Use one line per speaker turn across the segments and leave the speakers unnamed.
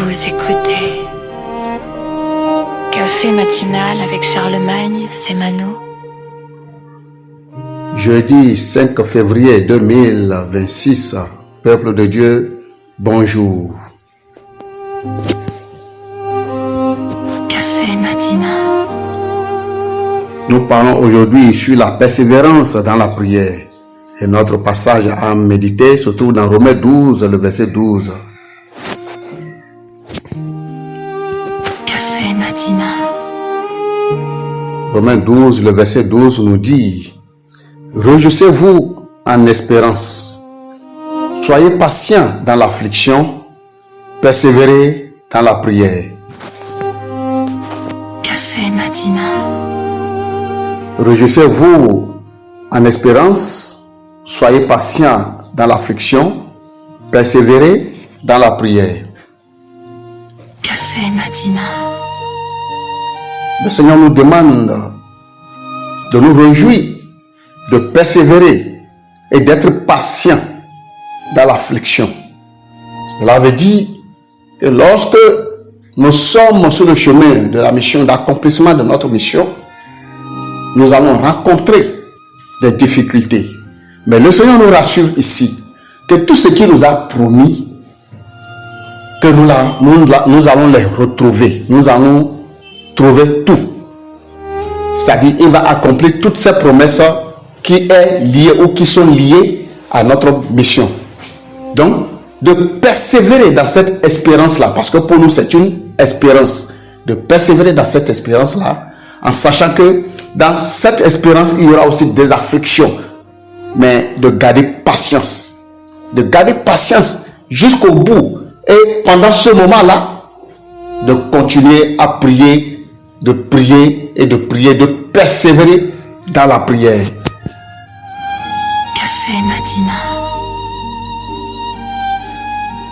Vous écoutez Café matinal avec Charlemagne, c'est Mano.
Jeudi 5 février 2026, peuple de Dieu, bonjour.
Café matinal.
Nous parlons aujourd'hui sur la persévérance dans la prière. Et notre passage à méditer se trouve dans Romains 12, le verset 12.
Café matinal.
Romains 12, le verset 12 nous dit: réjouissez-vous en espérance, soyez patients dans l'affliction, persévérez dans la prière.
Café matinal.
Réjouissez-vous en espérance, soyez patients dans l'affliction, persévérez dans la prière.
Café matinal.
Le Seigneur nous demande de nous réjouir, de persévérer et d'être patients dans l'affliction. Cela veut dire que lorsque nous sommes sur le chemin de la mission, d'accomplissement de notre mission, nous allons rencontrer des difficultés. Mais le Seigneur nous rassure ici que tout ce qu'il nous a promis, que nous allons les retrouver. Nous allons trouver tout. C'est-à-dire, il va accomplir toutes ces promesses qui est liées ou qui sont liées à notre mission. Donc, de persévérer dans cette espérance-là, parce que pour nous, c'est une espérance. De persévérer dans cette espérance-là, en sachant que dans cette espérance, il y aura aussi des afflictions. Mais de garder patience. De garder patience jusqu'au bout. Et pendant ce moment-là, de continuer à prier, de prier et de prier, de persévérer dans la prière.
Café matinal.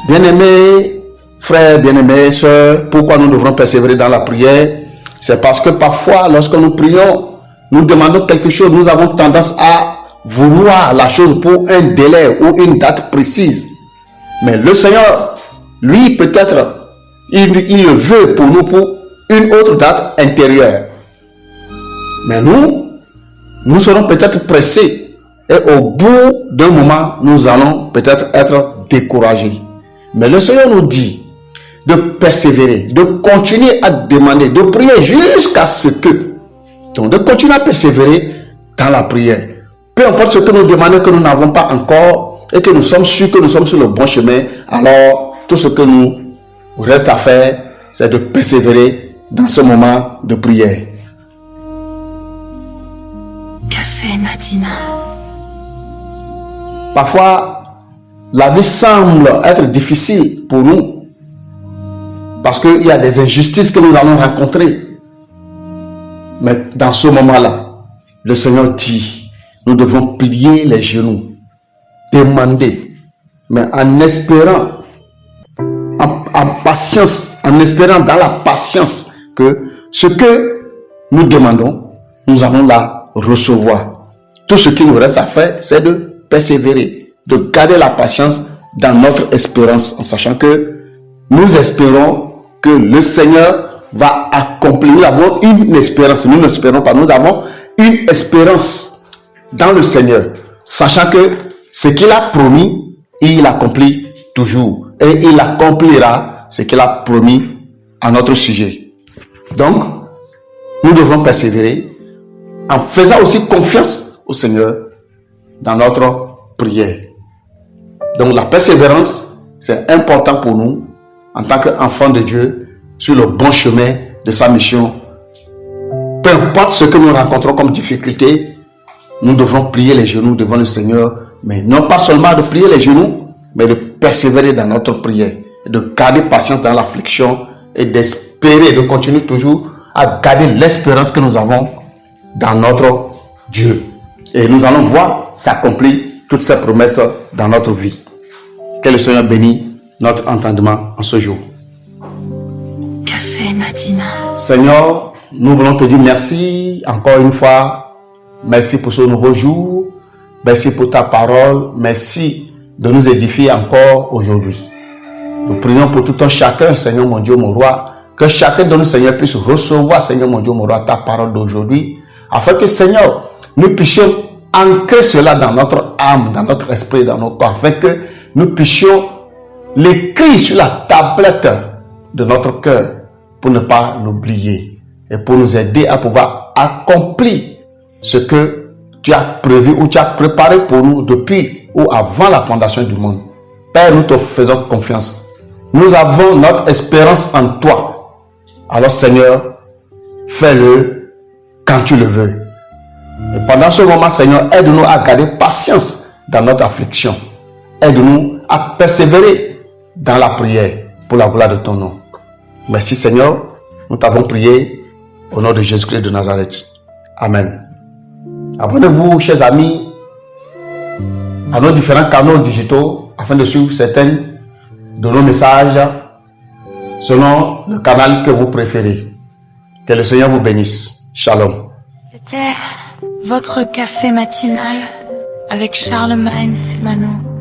Bien-aimés frères, bien-aimés sœurs, pourquoi nous devrons persévérer dans la prière? C'est parce que parfois, lorsque nous prions, nous demandons quelque chose, nous avons tendance à vouloir la chose pour un délai ou une date précise. Mais le Seigneur, lui, peut-être, il le veut pour nous pour une autre date intérieure. Mais nous serons peut-être pressés et au bout d'un moment, nous allons peut-être être découragés. Mais le Seigneur nous dit de persévérer, de continuer à demander, de prier jusqu'à ce que, donc de continuer à persévérer dans la prière. Peu importe ce que nous demandons que nous n'avons pas encore et que nous sommes sûrs que nous sommes sur le bon chemin, alors tout ce que nous reste à faire, c'est de persévérer dans ce moment de prière.
Café matinal.
Parfois, la vie semble être difficile pour nous parce qu'il y a des injustices que nous allons rencontrer. Mais dans ce moment-là, le Seigneur dit, nous devons plier les genoux, demander, mais en espérant, en patience, en espérant dans la patience que ce que nous demandons, nous allons la recevoir. Tout ce qu'il nous reste à faire, c'est de persévérer, de garder la patience dans notre espérance, en sachant que nous espérons que le Seigneur va accomplir. Nous avons une espérance, nous n'espérons pas, nous avons une espérance dans le Seigneur, sachant que ce qu'il a promis, il accomplit toujours. Et il accomplira ce qu'il a promis à notre sujet. Donc, nous devons persévérer en faisant aussi confiance au Seigneur dans notre prière. Donc, la persévérance, c'est important pour nous en tant qu'enfants de Dieu sur le bon chemin de sa mission. Peu importe ce que nous rencontrons comme difficulté, nous devons plier les genoux devant le Seigneur, mais non pas seulement de plier les genoux, mais de persévérer dans notre prière, de garder patience dans l'affliction et d'espérer, de continuer toujours à garder l'espérance que nous avons dans notre Dieu. Et nous allons voir s'accomplir toutes ces promesses dans notre vie. Que le Seigneur bénisse notre entendement en ce jour.
Café matinal.
Seigneur, nous voulons te dire merci encore une fois. Merci pour ce nouveau jour. Merci pour ta parole. Merci de nous édifier encore aujourd'hui. Nous prions pour tout un chacun, Seigneur mon Dieu, mon roi. Que chacun de nous, Seigneur, puisse recevoir, Seigneur mon Dieu, mon roi, ta parole d'aujourd'hui. Afin que, Seigneur, nous puissions ancrer cela dans notre âme, dans notre esprit, dans nos corps. Afin que nous puissions l'écrire sur la tablette de notre cœur pour ne pas l'oublier. Et pour nous aider à pouvoir accomplir ce que tu as prévu ou tu as préparé pour nous depuis ou avant la fondation du monde. Père, nous te faisons confiance. Nous avons notre espérance en toi. Alors Seigneur, fais-le quand tu le veux. Et pendant ce moment, Seigneur, aide-nous à garder patience dans notre affliction. Aide-nous à persévérer dans la prière pour la gloire de ton nom. Merci Seigneur, nous t'avons prié au nom de Jésus-Christ de Nazareth. Amen. Abonnez-vous, chers amis, à nos différents canaux digitaux afin de suivre certains de nos messages selon le canal que vous préférez. Que le Seigneur vous bénisse. Shalom.
C'était votre café matinal avec Charlemagne Simano.